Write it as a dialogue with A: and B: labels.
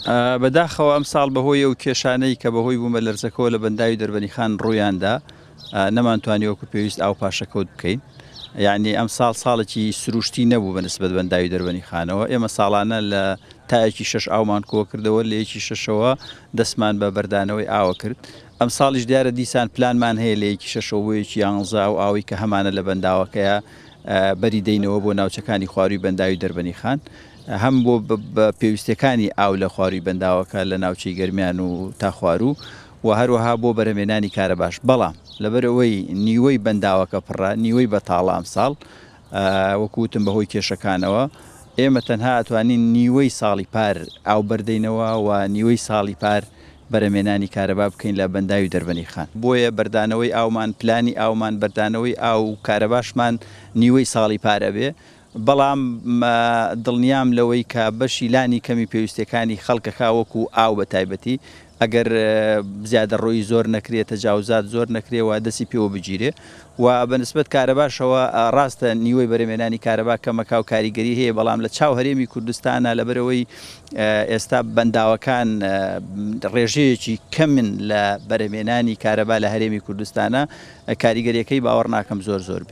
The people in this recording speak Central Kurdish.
A: بەداخەوە ئەم ساڵ بەهۆی ئەو کێشانەی کە بەهۆی بوومە لەرزەکەەوە لە بەنداوی دەربەندیخان ڕوویاندا نەمانتوانی وەکو پێویست ئاو پاشەکەوت بکەین. یعنی ئەم ساڵێکی سروشتی نەبوو بەنسبەت بەنداوی دەربەندیخانەوە. ئێمە ساڵانە لە تایەکی 6 ئاومان کۆ کردەوە، لە یەکی 6ەوە دەستمان بە بەردانەوەی ئاوە کرد. ئەم ساڵیش دیارە دیسان پلانمان هەیە لە یەکی 6ەوە بۆ یەکی 11 و ئاوی کە هەمانە لە بەنداوەکەیە بەری دەینەوە بۆ ناوچەکانی خواروی بەنداوی دەربەندیخان، هەم بۆ پێویستەکانی ئاو لە خواروی بەنداوەکە لە ناوچەی گەرمیان و تا خوارو و هەروەها بۆ بەرهەمێنانی کارەباش. بەڵام لەبەرەوەی نیوەی بەنداوەکە پڕە، نیوەی بەتاڵە ئەم ساڵ وەکوتم بەهۆی کێشەکانەوە ئێمە تەنها ئەتوانین نیوەی ساڵی پار ئاو بەردەینەوە و نیوەی ساڵی پار بەرهەمێنانی کارەبا بکەین لە بەنداوی دەربەندیخان. بۆیە بەردانەوەی ئاومان، پلانی ئاومان، بەردانەوەی ئاو کارەباشمان نیوەی ساڵی پارە بێ. بەڵام دڵنیام لەوەی کە بەشی لانی کەمی پێویستەکانی خەڵکەکە وەکو ئاو بە تایبەتی ئەگەر زیادە ڕۆی زۆر نەکرێت، تەجاوزات زۆر نەکرێەوە دەستی پێوە بگیرێ و بەنسبەت کارەباشەوە ڕاستە نیوەی بەرهەمێنانی کارەبا کەمەکا و کاریگەری هەیە، بەڵام لە چاو هەرێمی کوردستانە لەبەرەوەی ئێستا بەنداوەکان ڕێژەیەکی کەمن لە بەرهەمێنانی کارەبا لە هەرێمی کوردستانە، کاریگەریەکەی باوەڕ ناکەم زۆر